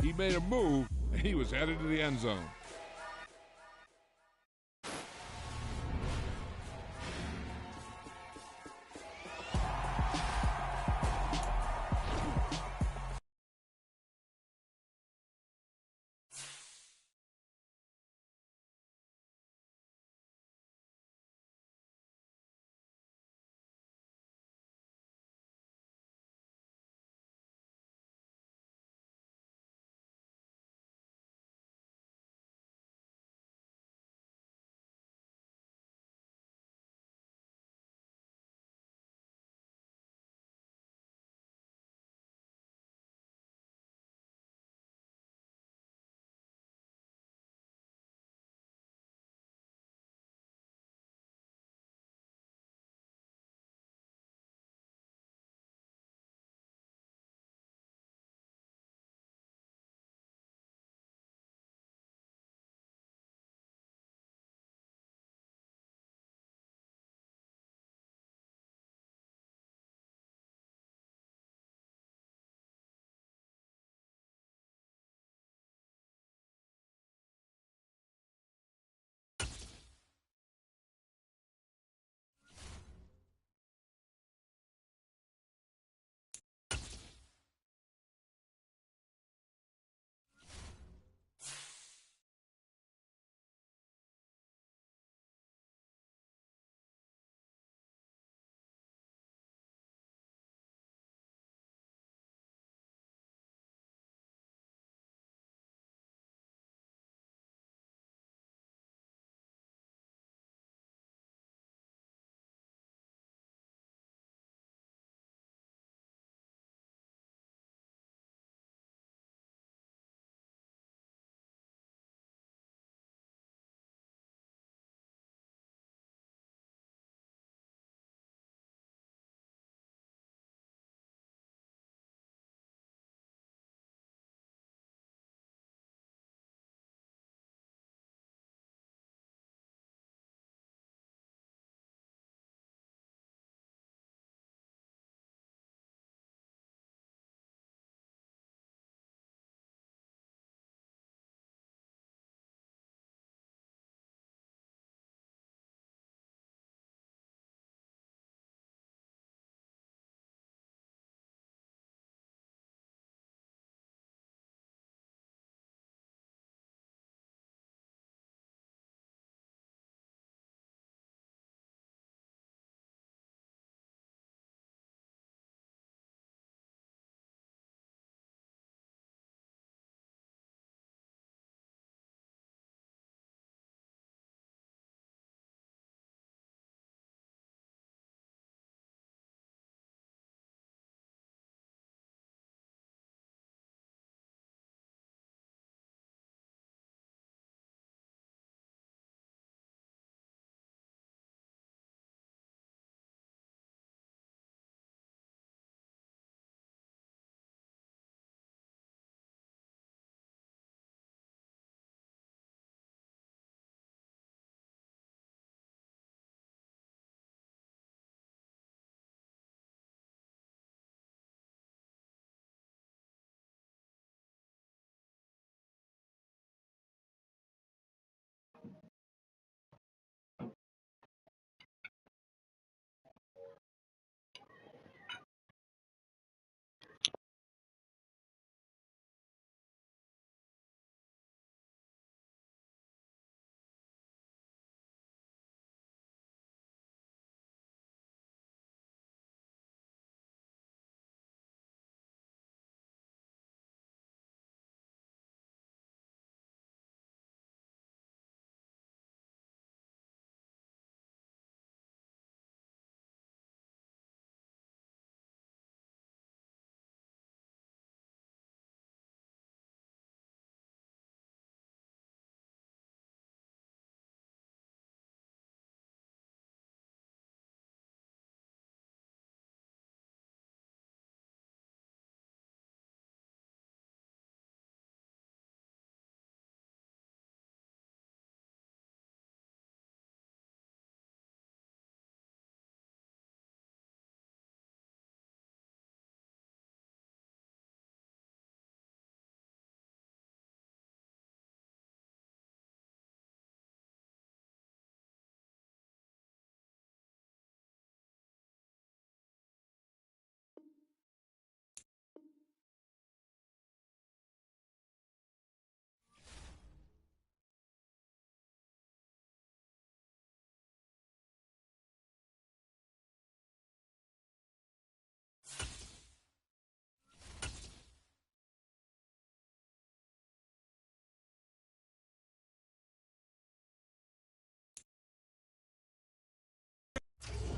He made a move, and he was headed to the end zone.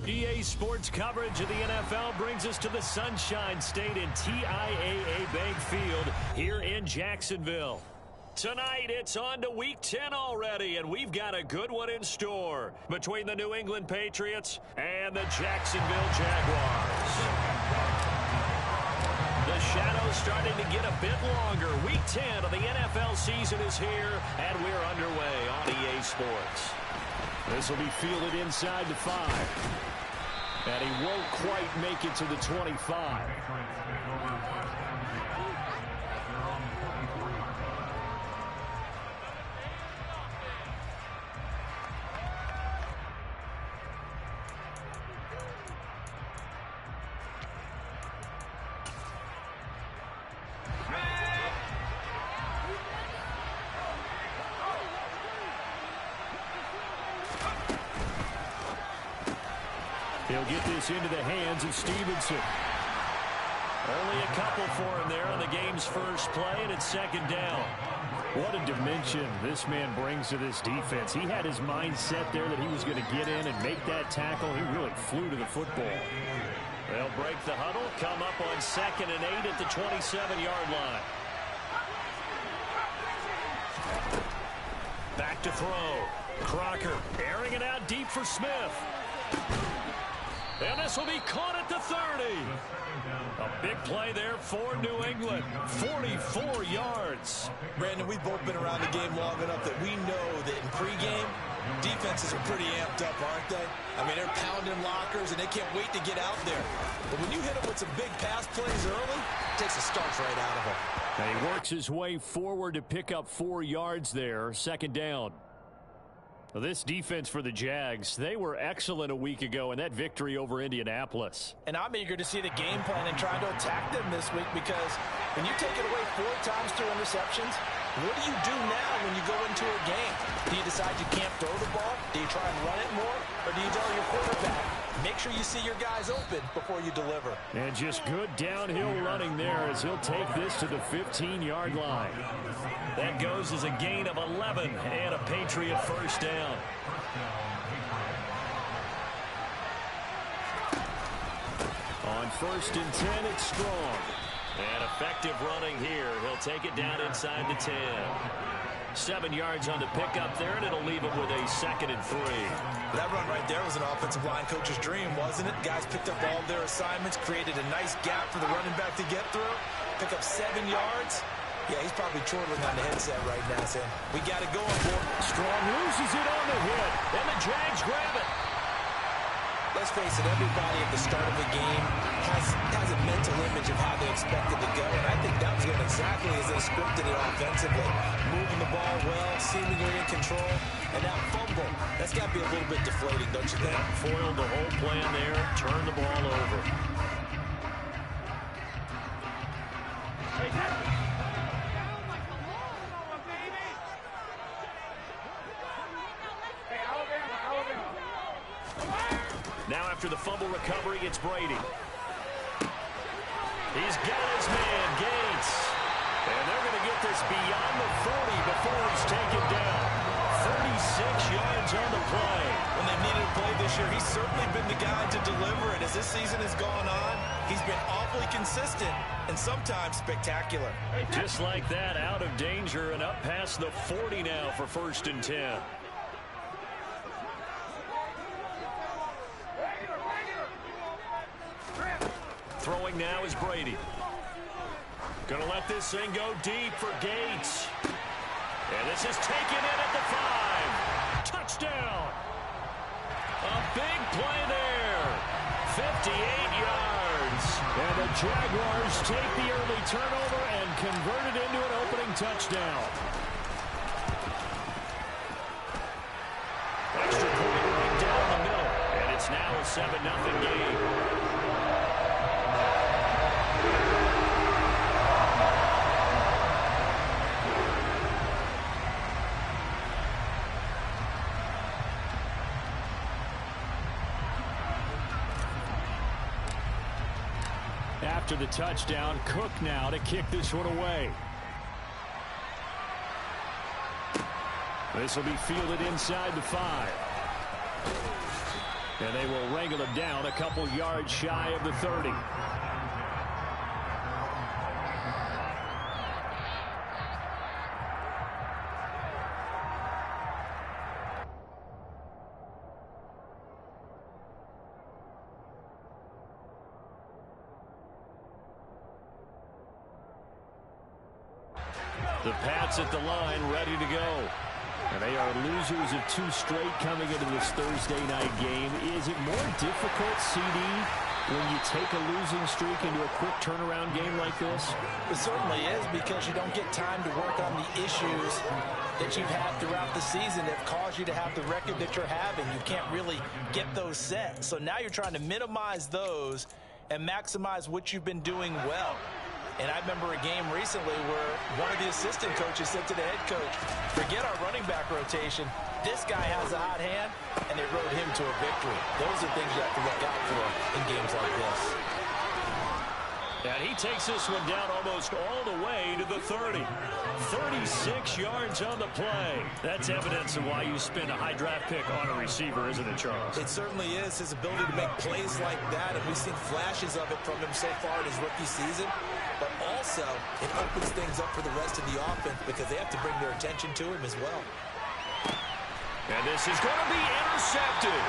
EA Sports coverage of the NFL brings us to the Sunshine State in TIAA Bank Field here in Jacksonville. Tonight, it's on to Week 10 already, and we've got a good one in store between the New England Patriots and the Jacksonville Jaguars. The shadow's starting to get a bit longer. Week 10 of the NFL season is here, and we're underway on EA Sports. This will be fielded inside the 5. And he won't quite make it to the 25. He'll get this into the hands of Stevenson. Only a couple for him there on the game's first play, and it's second down. What a dimension this man brings to this defense. He had his mind set there that he was going to get in and make that tackle. He really flew to the football. They'll break the huddle, come up on 2nd and 8 at the 27-yard line. Back to throw. Crocker airing it out deep for Smith. And this will be caught at the 30. A big play there for New England. 44 yards. Brandon, we've both been around the game long enough that we know that in pregame, defenses are pretty amped up, aren't they? I mean, they're pounding lockers, and they can't wait to get out there. But when you hit them with some big pass plays early, it takes the starch right out of them. And he works his way forward to pick up 4 yards there. Second down. Well, this defense for the Jags, they were excellent a week ago in that victory over Indianapolis. And I'm eager to see the game plan and try to attack them this week, because when you take it away 4 times through interceptions, what do you do now when you go into a game? Do you decide you can't throw the ball? Do you try and run it more? Or do you tell your quarterback, make sure you see your guys open before you deliver? And just good downhill running there as he'll take this to the 15-yard line. That goes as a gain of 11 and a Patriot first down. On 1st and 10, it's Strong. And effective running here. He'll take it down inside the 10. 7 yards on the pickup there, and it'll leave him with a 2nd and 3. That run right there was an offensive line coach's dream, wasn't it? Guys picked up all their assignments, created a nice gap for the running back to get through, pick up 7 yards. Yeah, he's probably chortling on the headset right now, saying, we got it going, boy. Strong loses it on the hit, and the Jags grab it. Let's face it, everybody at the start of the game has a mental image of how they expect it to go, and I think that was going exactly as they scripted it offensively. Moving the ball well, seemingly in control, and that fumble, that's got to be a little bit deflating, don't you think? Foiled the whole plan there, turned the ball over. Now after the fumble recovery, it's Brady. He's got his man, Gates. And they're going to get this beyond the 40 before he's taken down. 36 yards on the play. When they needed a play this year, he's certainly been the guy to deliver it. As this season has gone on, he's been awfully consistent and sometimes spectacular. Just like that, out of danger and up past the 40 now for 1st and 10. Throwing now is Brady. Gonna let this thing go deep for Gates. And this is taken in at the 5. Touchdown. A big play there. 58 yards. And the Jaguars take the early turnover and convert it into an opening touchdown. Extra point right down the middle. And it's now a 7-0 game. After the touchdown, Cook now to kick this one away. This will be fielded inside the 5. And they will wrangle him down a couple yards shy of the 30. The Pats at the line, ready to go. And they are losers of 2 straight coming into this Thursday night game. Is it more difficult, CD, when you take a losing streak into a quick turnaround game like this? It certainly is, because you don't get time to work on the issues that you've had throughout the season that have caused you to have the record that you're having. You can't really get those set. So now you're trying to minimize those and maximize what you've been doing well. And I remember a game recently where one of the assistant coaches said to the head coach, forget our running back rotation. This guy has a hot hand, and they rode him to a victory. Those are things you have to look out for in games like this. And he takes this one down almost all the way to the 30. 36 yards on the play. That's evidence of why you spend a high draft pick on a receiver, isn't it, Charles? It certainly is. His ability to make plays like that, and we've seen flashes of it from him so far in his rookie season. But also, it opens things up for the rest of the offense because they have to bring their attention to him as well. And this is going to be intercepted.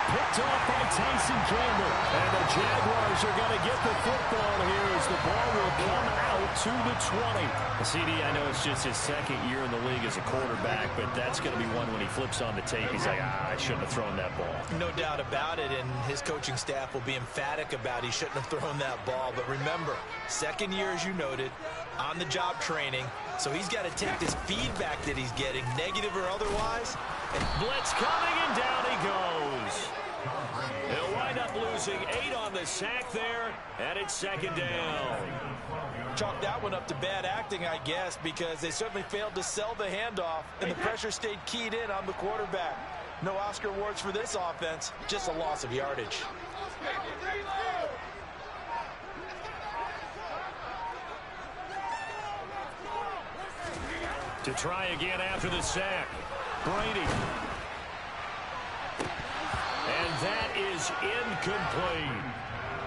Picked off by Tyson Campbell. And the Jaguars are going to get the football here as the ball will come out to the 20. CD, I know it's just his second year in the league as a quarterback, but that's going to be one when he flips on the tape. He's like, I shouldn't have thrown that ball. No doubt about it, and his coaching staff will be emphatic about he shouldn't have thrown that ball. But remember, second year, as you noted, on-the-job training, so he's got to take this feedback that he's getting, negative or otherwise. And blitz coming, and down he goes. They'll wind up losing 8 on the sack there, and it's second down. Chalk that one up to bad acting, I guess, because they certainly failed to sell the handoff, and the pressure stayed keyed in on the quarterback. No Oscar awards for this offense, just a loss of yardage. To try again after the sack, Brady. And that is incomplete.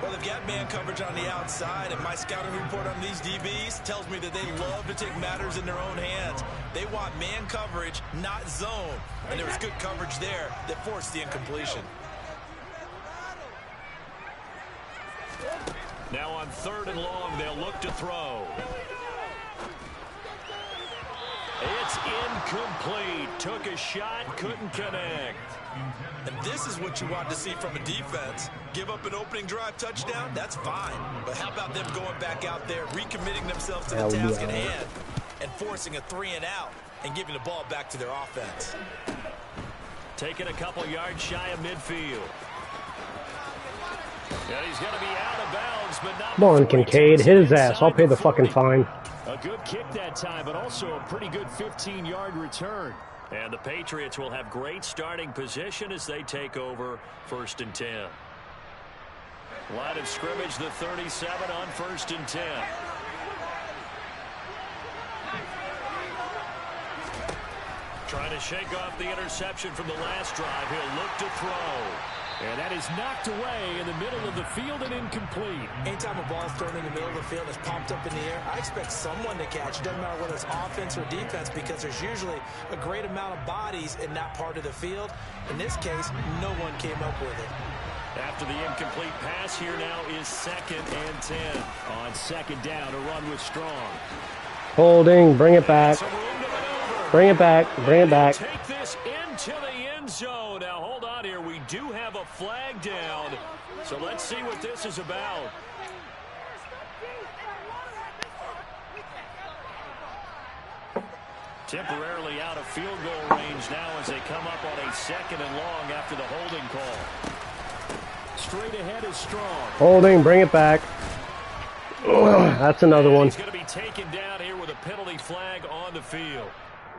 Well, they've got man coverage on the outside, and my scouting report on these DBs tells me that they love to take matters in their own hands. They want man coverage, not zone. And there was good coverage there that forced the incompletion. Now on 3rd and long, they'll look to throw. It's incomplete. Took a shot, couldn't connect. And this is what you want to see from a defense. Give up an opening drive touchdown, that's fine. But how about them going back out there, recommitting themselves to the task at hand, and forcing a 3-and-out and giving the ball back to their offense. Taking a couple yards shy of midfield. And he's going to be out of bounds, but not. Come on, Kincaid, hit his ass. I'll pay the fucking fine. A good kick that time, but also a pretty good 15-yard return. And the Patriots will have great starting position as they take over 1st and 10. Line of scrimmage, the 37 on 1st and 10. Trying to shake off the interception from the last drive. He'll look to throw. And that is knocked away in the middle of the field and incomplete. Anytime a ball's thrown in the middle of the field and it's pumped up in the air, I expect someone to catch. It doesn't matter whether it's offense or defense, because there's usually a great amount of bodies in that part of the field. In this case, no one came up with it. After the incomplete pass, here now is 2nd and 10. On 2nd down, a run with Strong. Holding, bring it back. Bring it back, bring it back. Take this into the end zone. Now, hold on here. We do have a flag down. So let's see what this is about. Temporarily out of field goal range now as they come up on a 2nd and long after the holding call. Straight ahead is Strong. Holding, bring it back. Ugh, that's another one. He's going to be taken down here with a penalty flag on the field.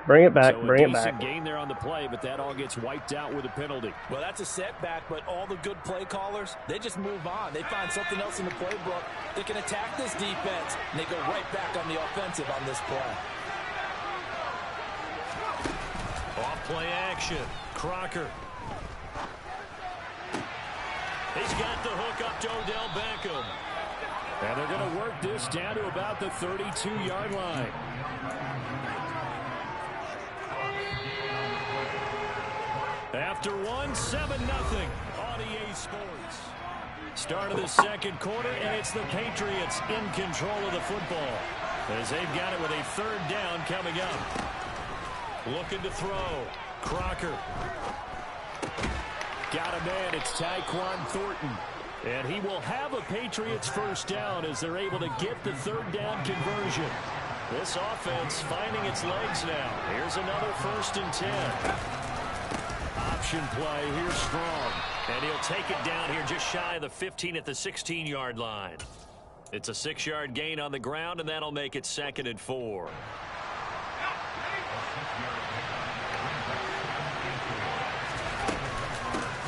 Bring it back, so bring it back. Gain there on the play, but that all gets wiped out with a penalty. Well, that's a setback, but all the good play callers, they just move on. They find something else in the playbook. They can attack this defense, and they go right back on the offensive on this play. Off play action. Crocker. He's got the hook up to Odell Beckham. And they're going to work this down to about the 32-yard line. After 7-0 on EA Sports. Start of the second quarter, and it's the Patriots in control of the football as they've got it with a third down coming up. Looking to throw. Crocker. Got a man. It's Tyquan Thornton. And he will have a Patriots first down as they're able to get the third down conversion. This offense finding its legs now. Here's another 1st and 10. Option play. Here's Strong. And he'll take it down here just shy of the 15 at the 16-yard line. It's a 6-yard gain on the ground, and that'll make it 2nd and 4.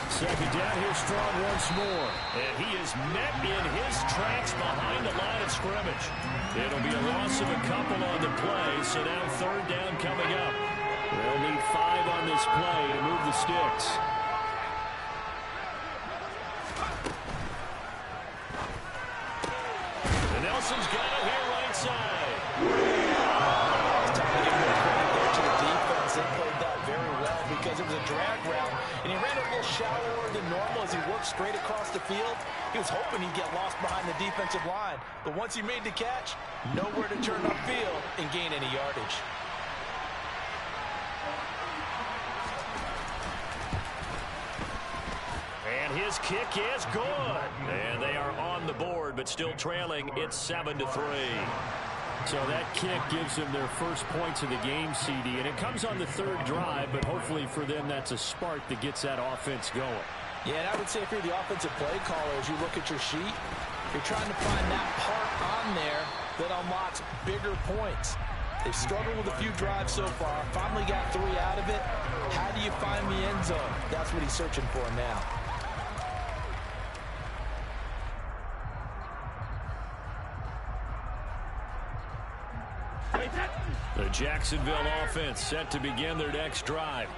Second down, here's Strong once more. And he is met in his tracks behind the line of scrimmage. It'll be a loss of a couple on the play, so now third down coming up. They'll need 5 on this play to move the sticks. And Nelson's got it here right side. It's time to give more credit there to the defense. They played that very well because it was a drag route, and he ran a little shallower than normal as he worked straight across the field. He was hoping he'd get lost behind the defensive line, but once he made the catch, nowhere to turn upfield and gain any yardage. And his kick is good. And they are on the board, but still trailing. It's 7-3. So that kick gives them their first points of the game, CD. And it comes on the third drive, but hopefully for them that's a spark that gets that offense going. Yeah, and I would say if you're the offensive play caller, as you look at your sheet, you're trying to find that part on there that unlocks bigger points. They've struggled with a few drives so far. Finally got 3 out of it. How do you find the end zone? That's what he's searching for now. The Jacksonville offense set to begin their next drive.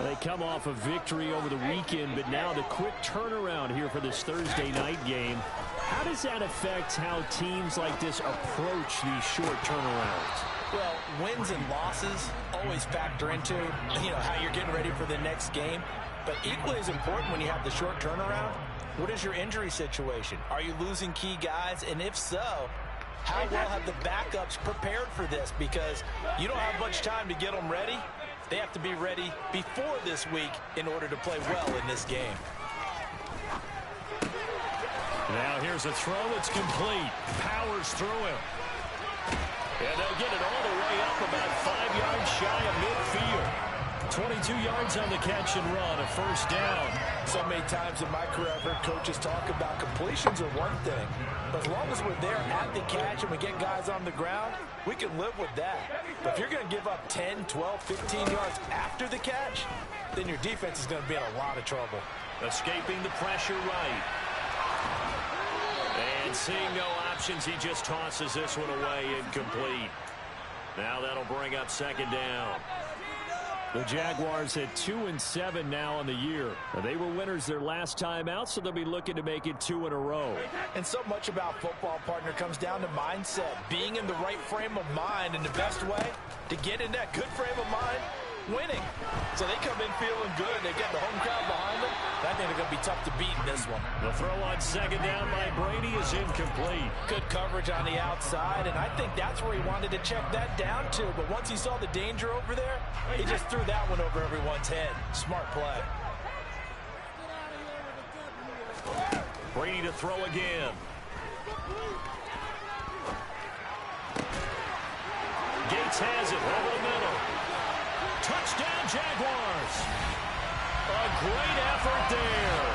They come off a victory over the weekend, but now the quick turnaround here for this Thursday night game. How does that affect how teams like this approach these short turnarounds? Well, wins and losses always factor into, how you're getting ready for the next game. But equally as important when you have the short turnaround, what is your injury situation? Are you losing key guys? And if so, how well have the backups prepared for this? Because you don't have much time to get them ready. They have to be ready before this week in order to play well in this game. Now here's a throw. It's complete. Powers through him. And they'll get it all the way up about 5 yards shy of midfield. 22 yards on the catch and run, a first down. So many times in my career I've heard coaches talk about completions are one thing. But as long as we're there at the catch and we get guys on the ground, we can live with that. But if you're going to give up 10, 12, 15 yards after the catch, then your defense is going to be in a lot of trouble. Escaping the pressure right. And seeing no options, he just tosses this one away, incomplete. Now that'll bring up second down. The Jaguars at 2-7 now on the year. They were winners their last time out, so they'll be looking to make it 2 in a row. And so much about football, partner, comes down to mindset. Being in the right frame of mind, and the best way to get in that good frame of mind, winning. So they come in feeling good. They get the home crowd behind them. I think they're going to be tough to beat in this one. The throw on second down by Brady is incomplete. Good coverage on the outside, and I think that's where he wanted to check that down to. But once he saw the danger over there, he just threw that one over everyone's head. Smart play. Brady to throw again. Gates has it over the middle. Touchdown, Jaguars. A great effort there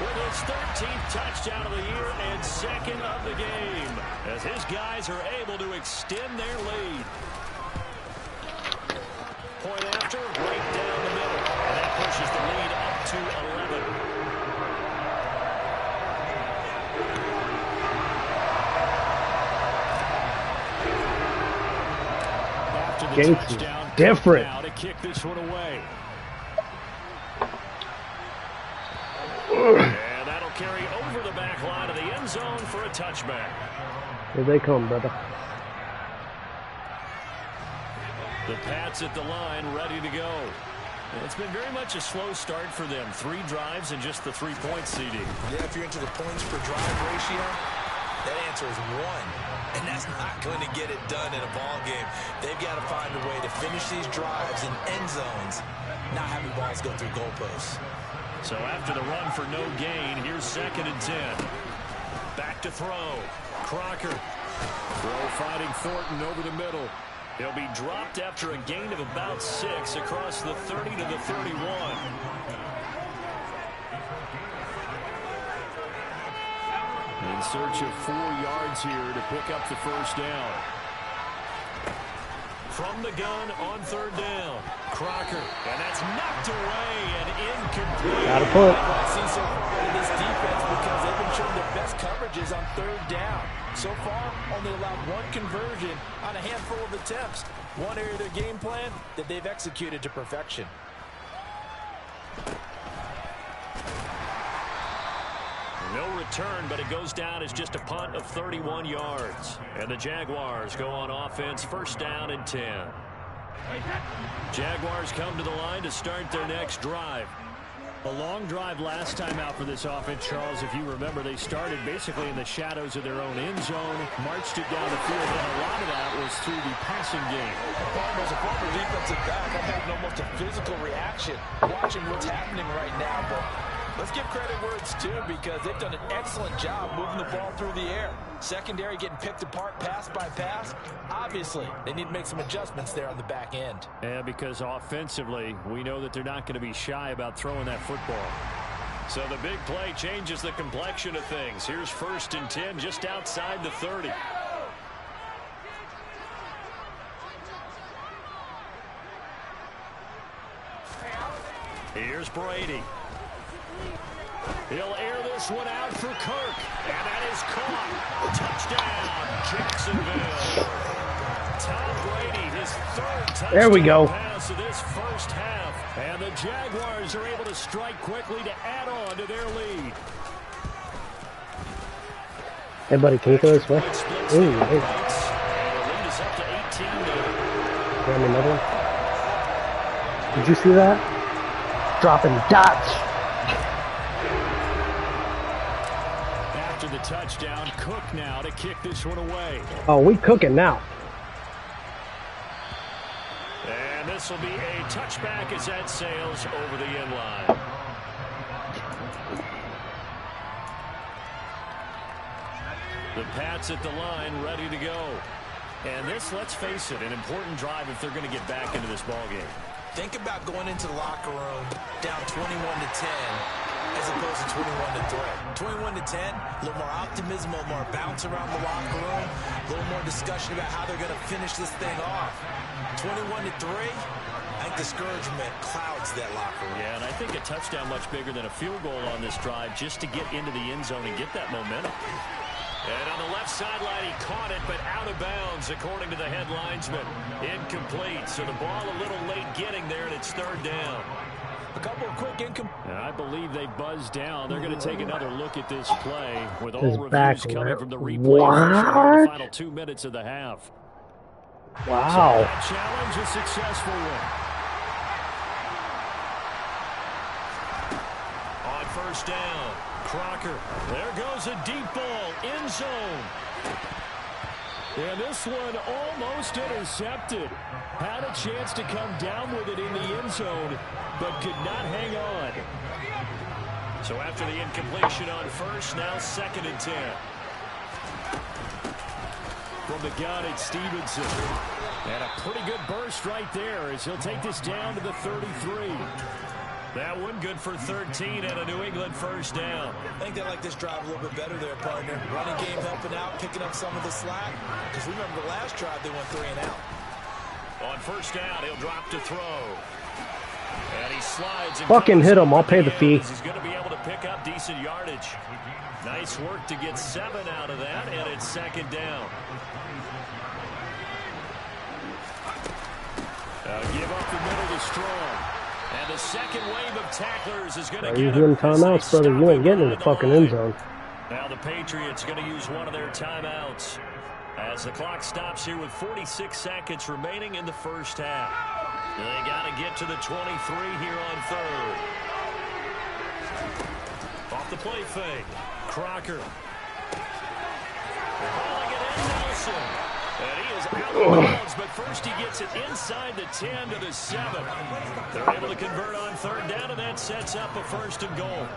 with his 13th touchdown of the year and second of the game as his guys are able to extend their lead. Point after, right down the middle. And that pushes the lead up to 11. After the touchdown, different. Now to kick this one away. And that'll carry over the back line of the end zone for a touchback. Here they come, brother. The Pats at the line, ready to go. It's been very much a slow start for them. 3 drives and just the 3-point CD. Yeah, if you're into the points per drive ratio, that answer is 1. And that's not going to get it done in a ball game. They've got to find a way to finish these drives in end zones, not having balls go through goalposts. So after the run for no gain, here's 2nd and 10. Back to throw. Crocker. Throw fighting Thornton over the middle. He'll be dropped after a gain of about 6 across the 30 to the 31. In search of 4 yards here to pick up the first down. From the gun on 3rd down. Crocker. And that's knocked away and incomplete. Got a punt. I've seen so far in this defense because they've been showing their best coverages on 3rd down. So far, only allowed 1 conversion on a handful of attempts. One area of their game plan that they've executed to perfection. No return, but it goes down as just a punt of 31 yards. And the Jaguars go on offense, 1st down and 10. Jaguars come to the line to start their next drive. A long drive last time out for this offense, Charles. If you remember, they started basically in the shadows of their own end zone, marched it down the field, and a lot of that was through the passing game. As a former defensive back, I'm having almost a physical reaction watching what's happening right now, but let's give credit where it's due because they've done an excellent job moving the ball through the air. Secondary getting picked apart pass by pass. Obviously, they need to make some adjustments there on the back end. Yeah, because offensively, we know that they're not going to be shy about throwing that football. So the big play changes the complexion of things. Here's 1st and 10 just outside the 30. Here's Brady. He'll air this one out for Kirk. And that is caught. Touchdown, Jacksonville. Tom Brady, his 3rd touchdown There we go. pass of this first half. And the Jaguars are able to strike quickly to add on to their lead. Hey, buddy, can you throw this way? Ooh, hey. And the lead is up to 18 now. Grab me another one. Did you see that? Dropping dots. After the touchdown, Cook now to kick this one away. Oh, we cooking now. And this will be a touchback as that sails over the end line. The Pats at the line, ready to go. And this, let's face it, an important drive if they're going to get back into this ballgame. Think about going into the locker room down 21-10 as opposed to 21-3. 21-10, a little more optimism, a little more bounce around the locker room, a little more discussion about how they're going to finish this thing off. 21-3, I think discouragement clouds that locker room. Yeah, and I think a touchdown much bigger than a field goal on this drive just to get into the end zone and get that momentum. And on the left sideline, he caught it, but out of bounds, according to the head linesman. Incomplete, so the ball a little late getting there, and it's 3rd down. A couple of quick I believe they buzzed down. They're going to take another look at this play with all His reviews back coming from the replay what? the final 2 minutes of the half. Wow. So that challenge, a successful one. On 1st down, Crocker. There goes a deep ball, end zone. And this one almost intercepted. Had a chance to come down with it in the end zone, but could not hang on. So after the incompletion on 1st, now 2nd and 10. From the gun, it's Stevenson. And a pretty good burst right there as he'll take this down to the 33. That one good for 13 and a New England 1st down. I think they like this drive a little bit better there, partner. Running game helping out, picking up some of the slack. Because remember the last drive, they went 3 and out. On 1st down, he'll drop to throw. And he slides. And Fucking hit him. I'll pay the fee. He's going to be able to pick up decent yardage. Nice work to get 7 out of that, and it's 2nd down. Give up the middle to Strong. And the second wave of tacklers is going to You're get getting him as they timeouts, brother. stop You ain't him getting in the behind fucking line. end zone. Now the Patriots going to use one of their timeouts as the clock stops here with 46 seconds remaining in the first half. They got to get to the 23 here on third. Off the play fake. Crocker. Calling it in, Nelson. And he is out of bounds, but first he gets it inside the 10 to the 7. They're able to convert on third down, and that sets up a first and goal.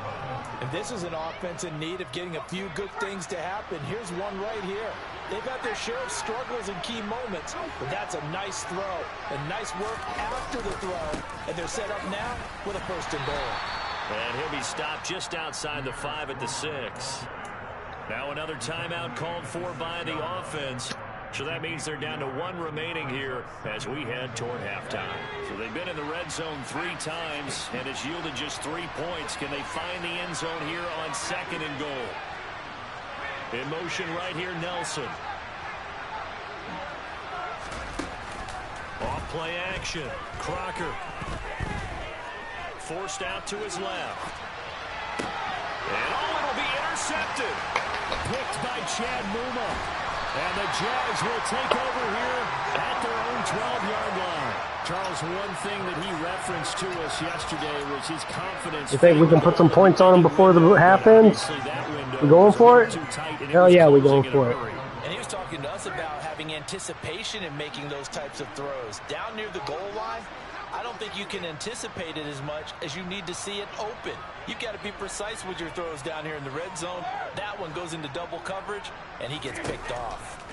And this is an offense in need of getting a few good things to happen. Here's one right here. They've had their share of struggles in key moments, but that's a nice throw and nice work after the throw. And they're set up now with a first and goal. And he'll be stopped just outside the 5 at the 6. Now another timeout called for by the offense. So that means they're down to 1 remaining here as we head toward halftime. So they've been in the red zone 3 times, and it's yielded just 3 points. Can they find the end zone here on second and goal? In motion right here, Nelson. Off play action. Crocker. Forced out to his left. And it'll be intercepted. Picked by Chad Muma. And the Jags will take over here at their own 12-yard line. Charles, one thing that he referenced to us yesterday was his confidence. You think we can put some points on him before the half ends? We going for it? Hell yeah, we going for it. And he was talking to us about having anticipation in making those types of throws. Down near the goal line, I don't think you can anticipate it as much as you need to see it open. You've got to be precise with your throws down here in the red zone. That one goes into double coverage, and he gets picked off.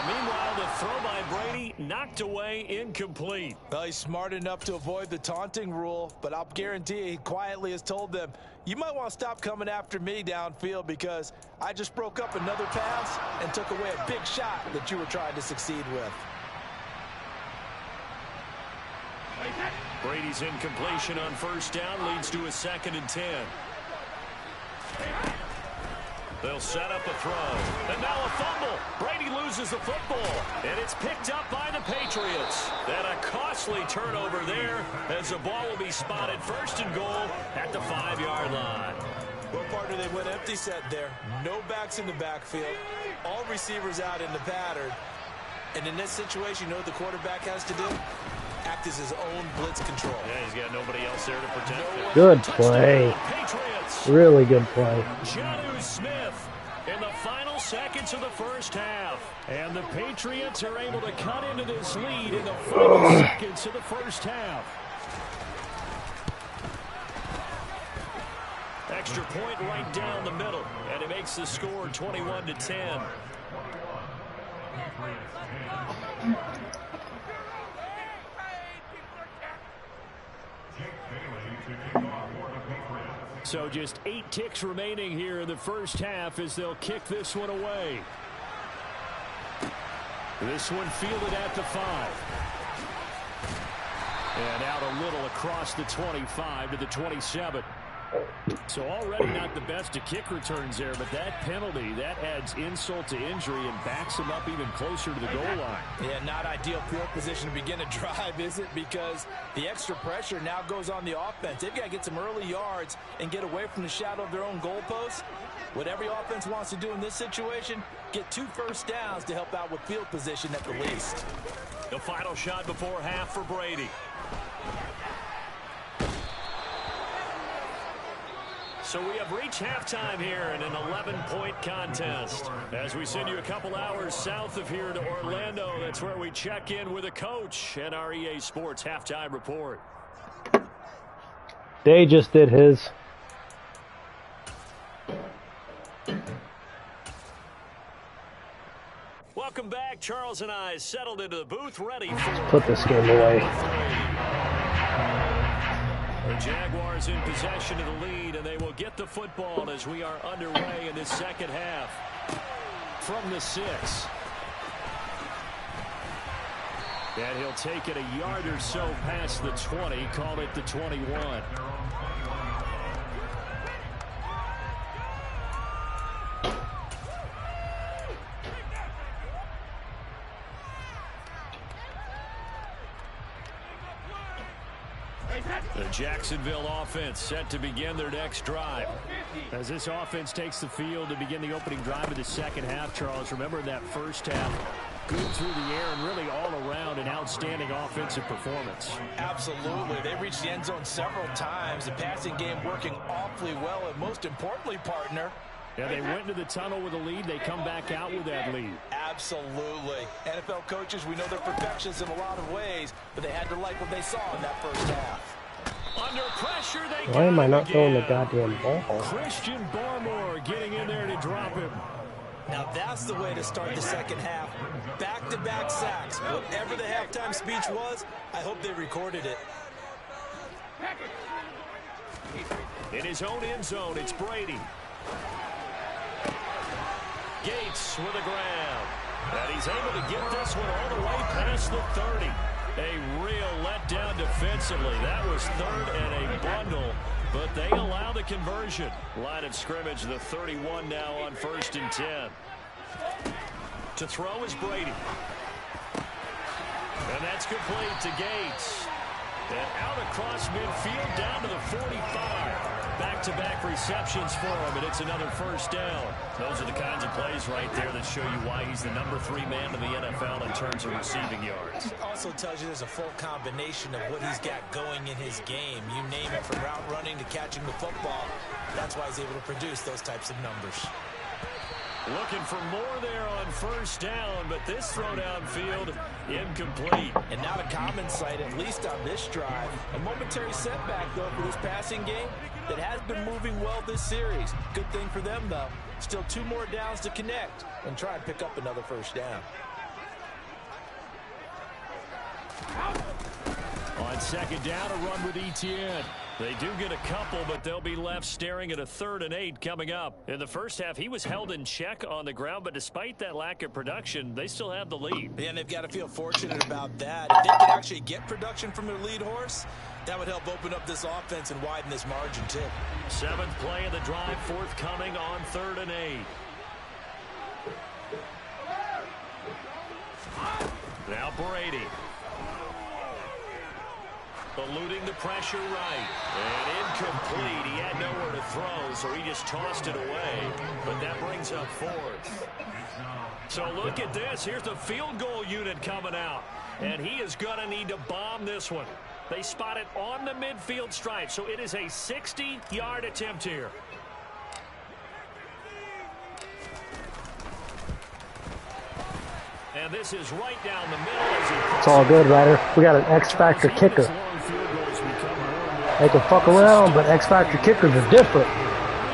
Meanwhile, the throw by Brady knocked away, incomplete. Well, he's smart enough to avoid the taunting rule, but I'll guarantee he quietly has told them, you might want to stop coming after me downfield because I just broke up another pass and took away a big shot that you were trying to succeed with. Brady's incompletion on first down leads to a 2nd and 10. They'll set up a throw. And now a fumble. Brady loses the football. And it's picked up by the Patriots. Then a costly turnover there as the ball will be spotted first and goal at the 5-yard line. Well, partner, they went empty set there. No backs in the backfield. All receivers out in the pattern. And in this situation, you know what the quarterback has to do? Act as his own blitz control. Yeah, he's got nobody else there to protect him. Good play. Really good play. Jonnu Smith in the final seconds of the first half. And the Patriots are able to cut into this lead in the final seconds of the first half. Extra point right down the middle. And it makes the score 21-10. So just 8 ticks remaining here in the first half as they'll kick this one away. This one fielded at the 5. And out a little across the 25 to the 27. So already not the best of kick returns there, but that penalty, that adds insult to injury and backs him up even closer to the goal line. Yeah, not ideal field position to begin a drive, is it? Because the extra pressure now goes on the offense. They've got to get some early yards and get away from the shadow of their own goalposts. What every offense wants to do in this situation, get 2 first downs to help out with field position at the least. The final shot before half for Brady. So we have reached halftime here in an 11-point contest. As we send you a couple hours south of here to Orlando, that's where we check in with a coach and our EA Sports halftime report. Day just did his. Welcome back. Charles and I settled into the booth ready for... Put this game away. The Jaguars in possession of the lead, and they will get the football as we are underway in this second half. From the 6. And he'll take it a yard or so past the 20, call it the 21. The Jacksonville offense set to begin their next drive. As this offense takes the field to begin the opening drive of the second half, Charles, remember in that first half, good through the air and really all around an outstanding offensive performance. Absolutely. They reached the end zone several times. The passing game working awfully well, and most importantly, partner, yeah, they went into the tunnel with a lead. They come back out with that lead. Absolutely. NFL coaches, we know they're perfectionists in a lot of ways, but they had to like what they saw in that first half. Under pressure, they Why am I not throwing the goddamn ball? Christian Barmore getting in there to drop him. Now that's the way to start the second half. Back-to-back sacks. Whatever the halftime speech was, I hope they recorded it. In his own end zone, it's Brady. Gates with a grab. And he's able to get this one all the way past the 30. A real letdown defensively. That was third and a bundle, but they allow the conversion. Line of scrimmage, the 31 now on 1st and 10. To throw is Brady. And that's complete to Gates. And out across midfield down to the 45. Back-to-back receptions for him, and it's another first down. Those are the kinds of plays right there that show you why he's the number 3 man in the NFL in terms of receiving yards. Also tells you there's a full combination of what he's got going in his game. You name it, from route running to catching the football. That's why he's able to produce those types of numbers. Looking for more there on first down, but this throw downfield incomplete. And not a common sight, at least on this drive. A momentary setback, though, for this passing game that has been moving well this series. Good thing for them, though. Still 2 more downs to connect and try and pick up another first down. On second down, a run with Etienne. They do get a couple, but they'll be left staring at a 3rd and 8 coming up. In the first half, he was held in check on the ground, but despite that lack of production, they still have the lead. Yeah, and they've got to feel fortunate about that. If they can actually get production from their lead horse, that would help open up this offense and widen this margin, too. 7th play of the drive, forthcoming on 3rd and 8. Now Brady. Eluding the pressure right. And incomplete. He had nowhere to throw, so he just tossed it away. But that brings up 4th. So look at this. Here's the field goal unit coming out. And he is going to need to bomb this one. They spot it on the midfield stripe, so it is a 60-yard attempt here. And this is right down the middle. It's all good, Ryder. We got an X-Factor kicker. They can fuck around, but X-Factor kickers are different.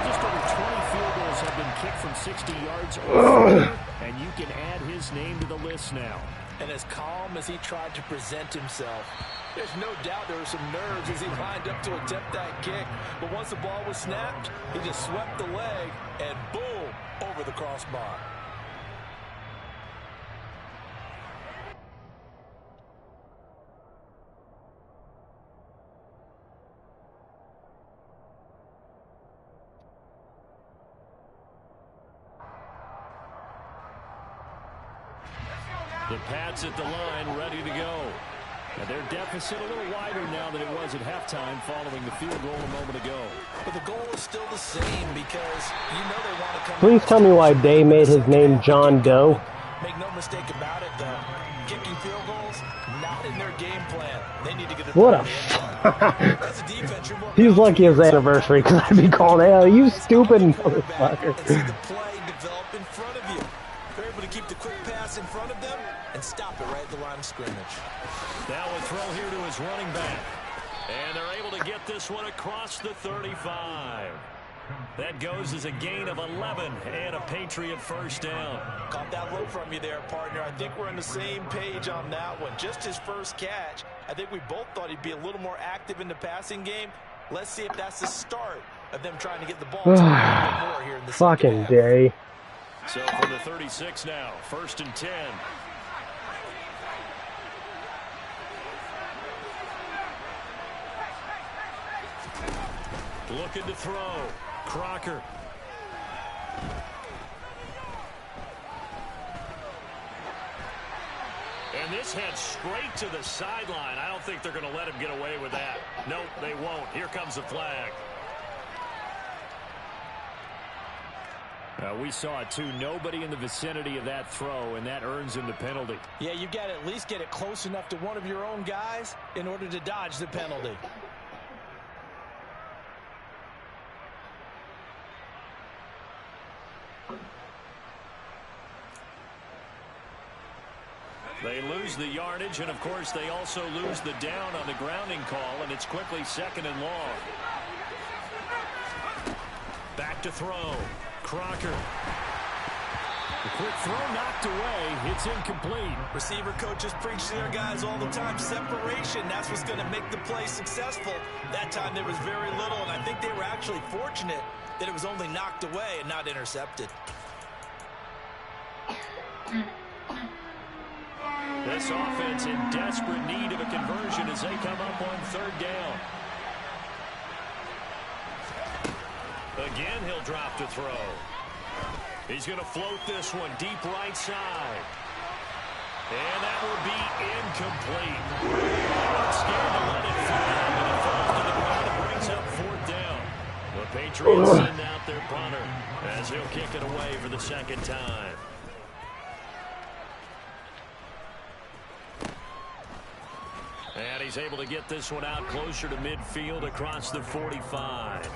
Just over 20 field goals have been kicked from 60 yards or more, and you can add his name to the list now. And as calm as he tried to present himself, there's no doubt there were some nerves as he lined up to attempt that kick. But once the ball was snapped, he just swept the leg and boom, over the crossbar. The Pats at the line, ready to go. And their deficit a little wider now than it was at halftime following the field goal a moment ago. But the goal is still the same because you know they want to come. Please tell me why Day made his name John Doe. Make no mistake about it, though. Kicking field goals, not in their game plan. They need to get it. What a As a defense, you're more He's lucky it's anniversary because I'd be calling, hell, you stupid motherfucker. and see the play develop in front of you. They're able to keep the quick pass in front of them and stop it right at the line of scrimmage. Now a throw here to his running back. And they're able to get this one across the 35. That goes as a gain of 11 and a Patriot first down. Caught that look from you there, partner. I think we're on the same page on that one. Just his first catch. I think we both thought he'd be a little more active in the passing game. Let's see if that's the start of them trying to get the ball to more here in the fucking Day. So from the 36 now, 1st and 10. Looking to throw. Crocker. And And this heads straight to the sideline. I don't think they're going to let him get away with that. Nope, they won't. Here comes the flag. We saw it, too. Nobody in the vicinity of that throw, and that earns him the penalty. Yeah, you've got to at least get it close enough to one of your own guys in order to dodge the penalty. They lose the yardage, and, of course, they also lose the down on the grounding call, and it's quickly 2nd and long. Back to throw. Crocker. The quick throw knocked away. It's incomplete. Receiver coaches preach to their guys all the time. Separation, that's what's going to make the play successful. That time there was very little, and I think they were actually fortunate that it was only knocked away and not intercepted. This offense in desperate need of a conversion as they come up on 3rd down. Again, he'll drop to throw. He's going to float this one deep right side. And that will be incomplete. Not scared to let it fly, but it falls to the ground and brings up 4th down. The Patriots send out their punter as he'll kick it away for the 2nd time. And he's able to get this one out closer to midfield across the 45.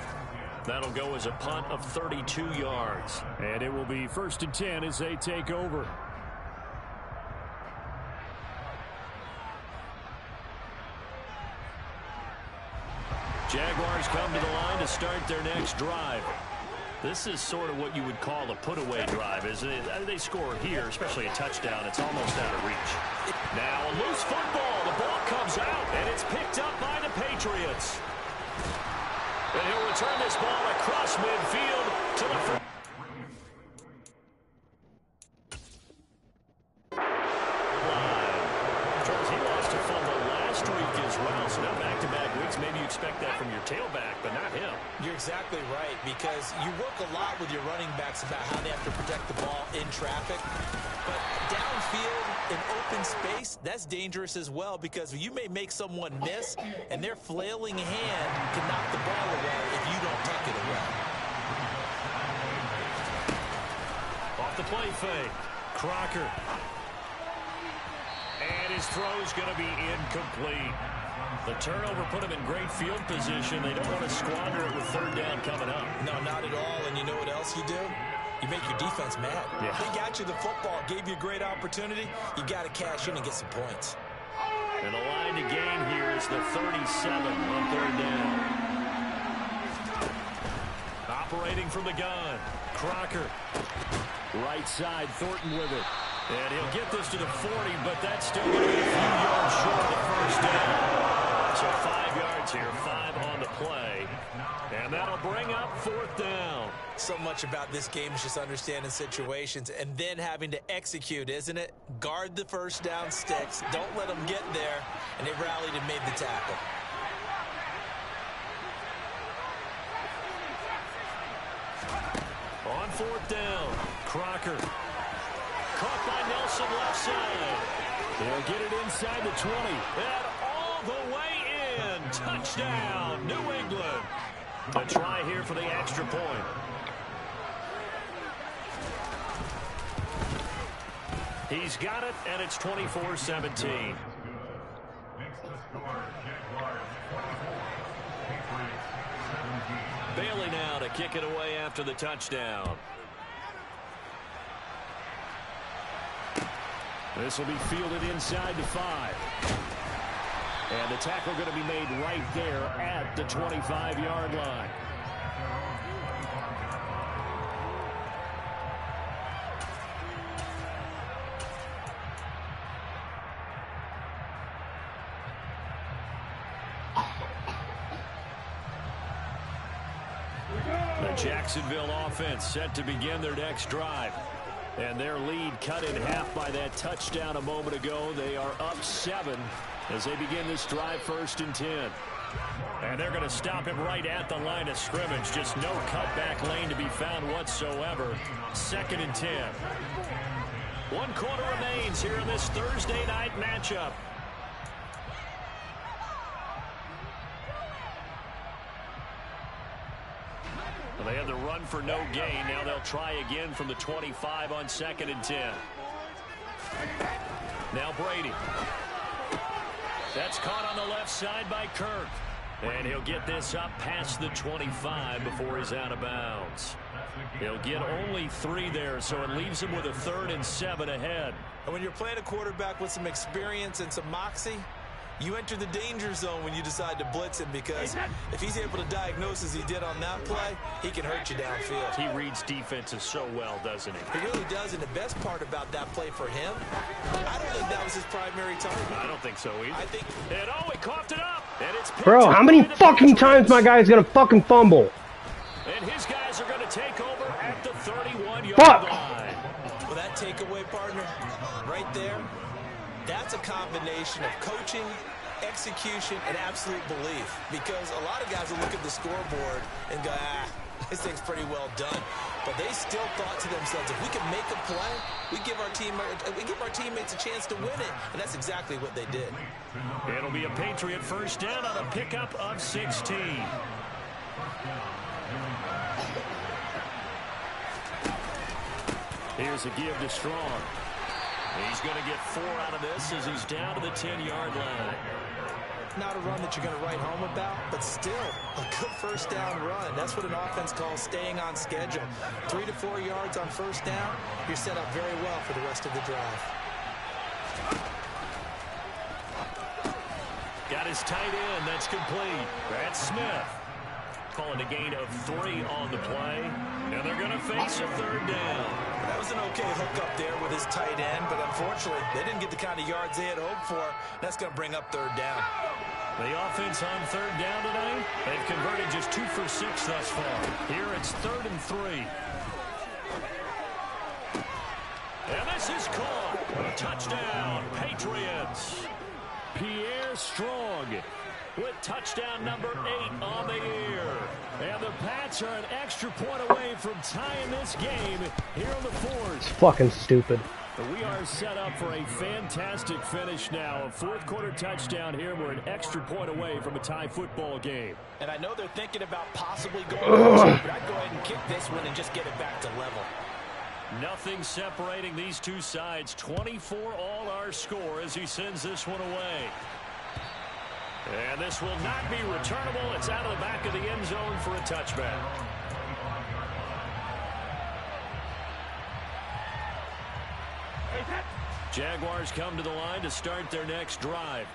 That'll go as a punt of 32 yards. And it will be 1st and 10 as they take over. Jaguars come to the line to start their next drive. This is sort of what you would call a put-away drive, isn't it? They score here, especially a touchdown. It's almost out of reach. Now a loose football. The ball comes out, and it's picked up by the Patriots. And he'll return this ball across midfield to the front. Charles, he lost a fumble last week as well, so now back-to-back weeks. Maybe you expect that from your tailback, but not him. You're exactly right, because you work a lot with your running backs about how they have to protect the ball in traffic. But downfield, in open space, that's dangerous as well, because you may make someone miss, and their flailing hand can knock the ball away if you don't tuck it away. Off the play fake. Crocker. And his throw's going to be incomplete. The turnover put him in great field position. They don't want to squander it with 3rd down coming up. No, not at all. And you know what else you do? You make your defense mad. Yeah. They got you the football, gave you a great opportunity. You got to cash in and get some points. And the line to gain here is the 37 on 3rd down. Operating from the gun. Crocker. Right side, Thornton with it. And he'll get this to the 40, but that's still going to be a few yards short of the 1st down. So 5 yards here, 5 on the play. And that'll bring up 4th down. So much about this game is just understanding situations and then having to execute, isn't it? Guard the 1st down sticks. Don't let them get there. And they rallied and made the tackle. On 4th down, Crocker. Caught by Nelson left side. They'll get it inside the 20. And all the way in. Touchdown, New England. A try here for the extra point. He's got it, and it's 24-17. Bailey now to kick it away after the touchdown. This will be fielded inside the 5. And the tackle going to be made right there at the 25-yard line. The Jacksonville offense set to begin their next drive. And their lead cut in half by that touchdown a moment ago. They are up 7 as they begin this drive 1st and 10. And they're going to stop him right at the line of scrimmage. Just no cutback lane to be found whatsoever. 2nd and 10. 1 quarter remains here in this Thursday night matchup. Well, they had the run for no gain. Now they'll try again from the 25 on 2nd and 10. Now Brady. That's caught on the left side by Kirk. And he'll get this up past the 25 before he's out of bounds. He'll get only 3 there, so it leaves him with a 3rd and 7 ahead. And when you're playing a quarterback with some experience and some moxie, you enter the danger zone when you decide to blitz him, because if he's able to diagnose as he did on that play, he can hurt you downfield. He reads defenses so well, doesn't he? He really does, and the best part about that play for him, I don't think that was his primary target. I don't think so either. I think... And oh, he coughed it up! And it's Bro, how many fucking times my guy's gonna fucking fumble? And his guys are gonna take over at the 31-yard line. Well, that takeaway, partner, right there, that's a combination of coaching, execution, and absolute belief. Because a lot of guys will look at the scoreboard and go, this thing's pretty well done. But they still thought to themselves, if we can make a play, we give our teammates a chance to win it. And that's exactly what they did. It'll be a Patriot first down on a pickup of 16. Here's a give to Strong. He's going to get 4 out of this as he's down to the 10-yard line. Not a run that you're going to write home about, but still a good first down run. That's what an offense calls staying on schedule. 3 to 4 yards on first down, you're set up very well for the rest of the drive. Got his tight end. That's complete. That's Smith. Calling a gain of 3 on the play. And they're going to face a 3rd down. That was an okay hook up there with his tight end, but unfortunately, they didn't get the kind of yards they had hoped for. That's going to bring up 3rd down. The offense on 3rd down today, they've converted just 2 for 6 thus far. Here it's 3rd and 3. And this is caught. Touchdown, Patriots. Pierre Strong with touchdown number 8 on the year. And the Pats are an extra point away from tying this game here on the 4th. It's fucking stupid. We are set up for a fantastic finish now. A 4th quarter touchdown here. We're an extra point away from a tie football game. And I know they're thinking about possibly going to but I'd go ahead and kick this one and just get it back to level. Nothing separating these two sides. 24 all our score as he sends this one away. And this will not be returnable. It's out of the back of the end zone for a touchback. Jaguars come to the line to start their next drive.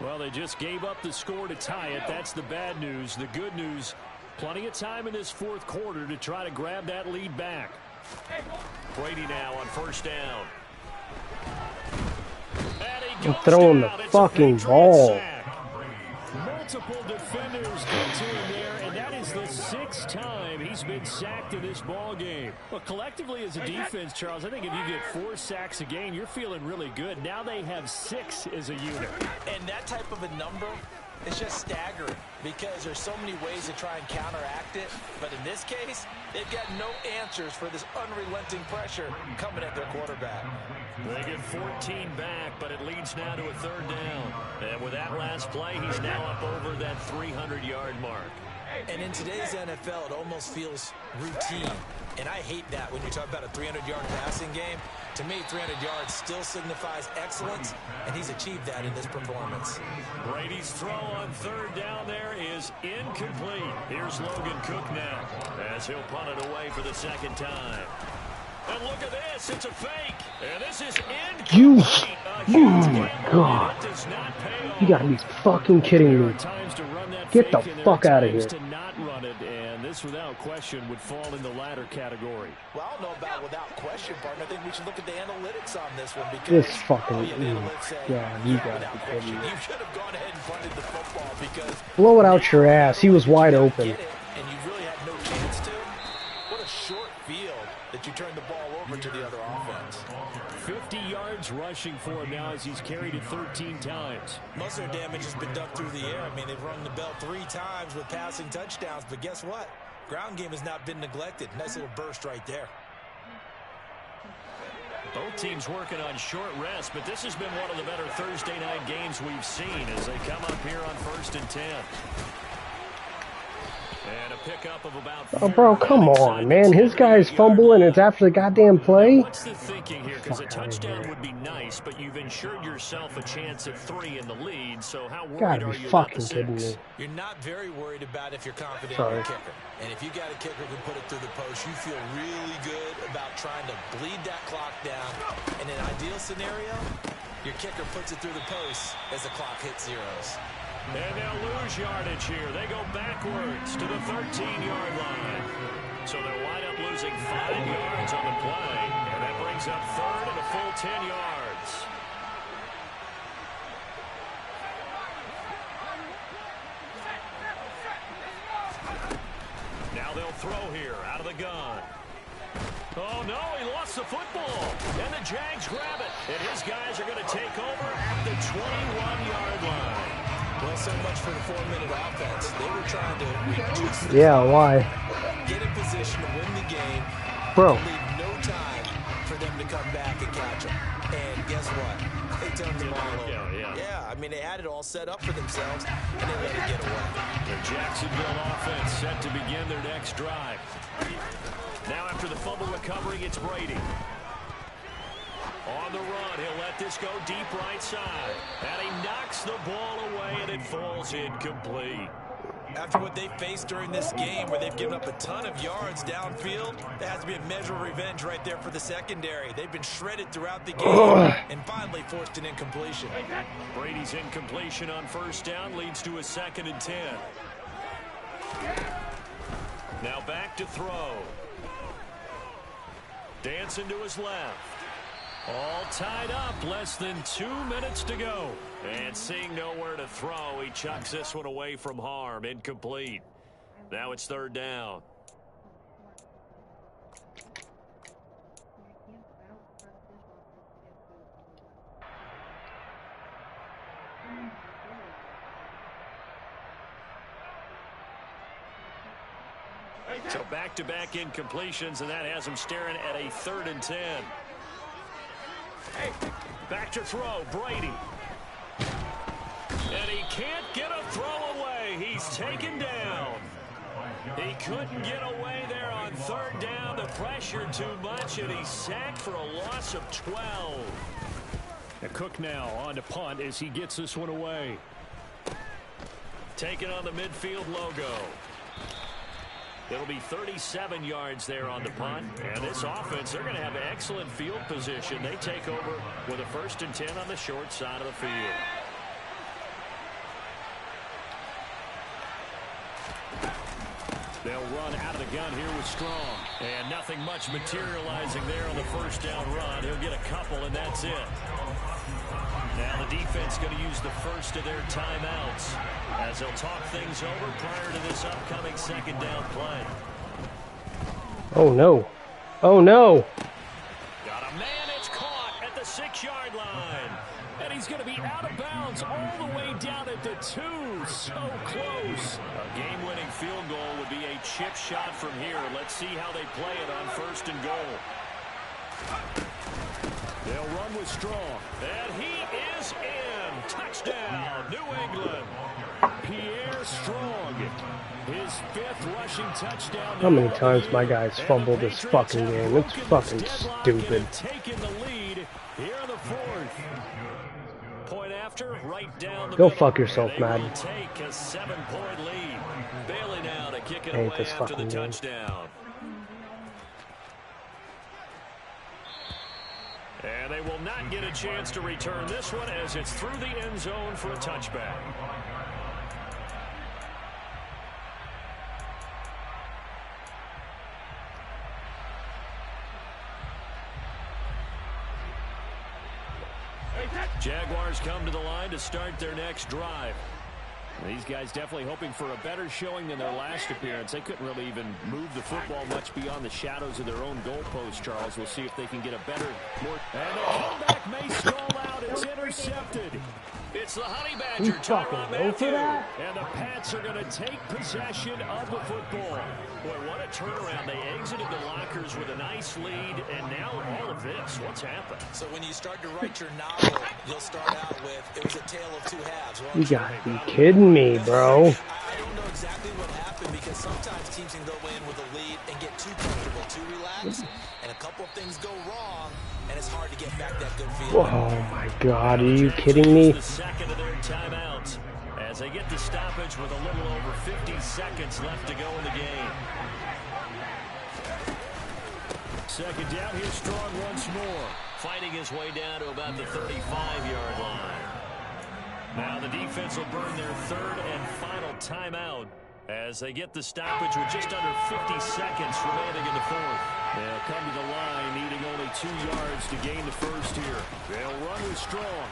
Well, they just gave up the score to tie it. That's the bad news. The good news, plenty of time in this 4th quarter to try to grab that lead back. Brady now on first down. I'm throwing the fucking ball. Multiple defenders get to him there, and that is the 6th time he's been sacked in this ball game. Well, collectively as a defense, Charles, I think if you get 4 sacks a game, you're feeling really good. Now they have 6 as a unit. And that type of a number is just staggering because there's so many ways to try and counteract it. But in this case, they've got no answers for this unrelenting pressure coming at their quarterback. They get 14 back, but it leads now to a 3rd down. And with that last play, he's now up over that 300-yard mark. And in today's NFL, it almost feels routine. And I hate that when you talk about a 300-yard passing game. To me, 300 yards still signifies excellence, and he's achieved that in this performance. Brady's throw on 3rd down there is incomplete. Here's Logan Cook now as he'll punt it away for the 2nd time. And look at this. It's a fake. And this is incomplete. Oh, my God. You gotta be fucking kidding me. Get the fuck out of here. To not run it, and this without question would fall in the latter category. Well, I don't know about without question, partner. I think we should look at the analytics on this one because this fucking God, you gotta be kidding me. You should have gone ahead and punted the football because blow it out your ass. He was wide open. And you really had no chance to. What a short field that you turned the ball over to the other offense. 50 yards rushing for him now as he's carried it 13 times. Most of their damage has been done through the air. I mean, they've rung the bell 3 times with passing touchdowns, but guess what? Ground game has not been neglected. Nice little burst right there. Both teams working on short rest, but this has been one of the better Thursday night games we've seen as they come up here on 1st and 10. And a pickup of about oh, bro, come on, man. His guy's fumbling. It's after the goddamn play. What's the thinking here? Because a touchdown would be nice, but you've ensured yourself a chance at 3 in the lead. So how worried are you about the 6? Kidding me. You're not very worried about if you're confident in your kicker. And if you got a kicker who can put it through the post, you feel really good about trying to bleed that clock down. In an ideal scenario, your kicker puts it through the post as the clock hits zeros. And they'll lose yardage here. They go backwards to the 13-yard line. So they'll wind up losing 5 yards on the play. And that brings up 3rd and a full 10 yards. Now they'll throw here out of the gun. Oh, no, he lost the football. And the Jags grab it. And his guys are going to take over at the 21-yard line. Well, so much for the 4-minute offense. They were trying to reduce the why? Get in position to win the game. Bro. Leave no time for them to come back and catch them. And guess what? They turned the ball over. Yeah, I mean, they had it all set up for themselves, and they let it get away. The Jacksonville offense set to begin their next drive. Now after the fumble recovery, it's Brady. On the run, he'll let this go deep right side. And he knocks the ball away, and it falls incomplete. After what they faced during this game, where they've given up a ton of yards downfield, there has to be a measure of revenge right there for the secondary. They've been shredded throughout the game and finally forced an incompletion. Brady's incompletion on 1st down leads to a 2nd and 10. Now back to throw. Dancing to his left. All tied up, less than 2 minutes to go. And seeing nowhere to throw, he chucks this one away from harm. Incomplete. Now it's 3rd down. So back-to-back incompletions, and that has him staring at a 3rd and 10. Back to throw, Brady. And he can't get a throw away. He's taken down. He couldn't get away there on 3rd down. The pressure too much, and he's sacked for a loss of 12. And Cook now on to punt as he gets this one away. Taking on the midfield logo. It'll be 37 yards there on the punt. And this offense, they're going to have an excellent field position. They take over with a 1st and 10 on the short side of the field. They'll run out of the gun here with Strong. And nothing much materializing there on the 1st down run. He'll get a couple, and that's it. Now the defense going to use the first of their timeouts as they'll talk things over prior to this upcoming 2nd down play. Oh, no. Oh, no. Got a man. It's caught at the 6-yard line. And he's going to be out of bounds all the way down at the 2. So close. A game-winning field goal would be a chip shot from here. Let's see how they play it on 1st and goal. They'll run with Strong. And he is in. Touchdown, New England. Pierre Strong. His 5th rushing touchdown. How many times my guys fumbled this fucking game? It's fucking stupid. Taking the lead here in the 4th. Point after, right down the Go middle. fuck yourself, Madden. Take a 7-point lead. Bailey now to kick it Hate away this after the fucking game. touchdown. And they will not get a chance to return this one as it's through the end zone for a touchback. Jaguars come to the line to start their next drive. These guys definitely hoping for a better showing than their last appearance. They couldn't really even move the football much beyond the shadows of their own goalpost, Charles. We'll see if they can get a better, more... And the comeback may stall out. It's intercepted. It's It's the Honey You Badger, fucking Tyrann go for Mathieu. that? And the Pats are going to take possession of the football. Boy, what a turnaround. They exited the lockers with a nice lead, and now all of this. What's happened? So when you start to write your novel, you'll start out with, it was a tale of two halves. You gotta be kidding me, bro. I don't know exactly what happened because sometimes teams can go in with a lead and get too comfortable, too relaxed, and a couple of things go wrong, and it's hard to get back that good feeling. Oh my God, are you kidding me? The second of their timeouts as they get the stoppage with a little over 50 seconds left to go in the game. Second down, here's Strong once more, fighting his way down to about the 35-yard line. Now the defense will burn their third and final timeout as they get the stoppage with just under 50 seconds remaining in the fourth. They'll come to the line needing only 2 yards to gain the first here. They'll run with Strong.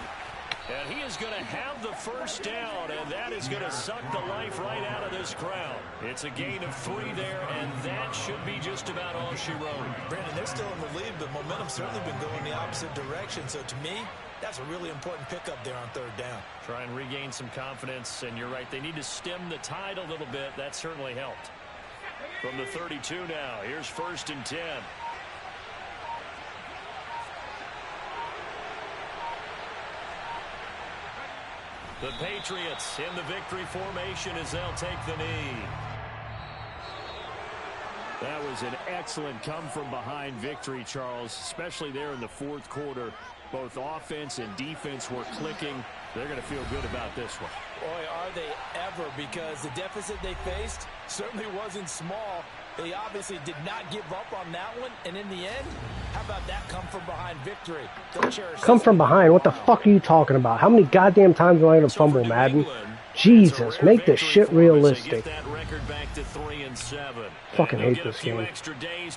And he is going to have the first down, and that is going to suck the life right out of this crowd. It's a gain of 3 there, and that should be just about all she wrote. Brandon, they're still in the lead, but momentum's certainly been going the opposite direction. So to me, that's a really important pickup there on third down. Try and regain some confidence, and you're right, they need to stem the tide a little bit. That certainly helped. From the 32 now, here's 1st and 10. The Patriots in the victory formation as they'll take the knee. That was an excellent come-from-behind victory, Charles, especially there in the fourth quarter. Both offense and defense were clicking. They're going to feel good about this one. Boy, are they ever, because the deficit they faced certainly wasn't small. They obviously did not give up on that one, and in the end, how about that come-from-behind victory? They'll cherish Come from behind? What the fuck are you talking about? How many goddamn times am I gonna fumble, Madden? Jesus, make this shit realistic. That record back to 3-7. Fucking hate this game.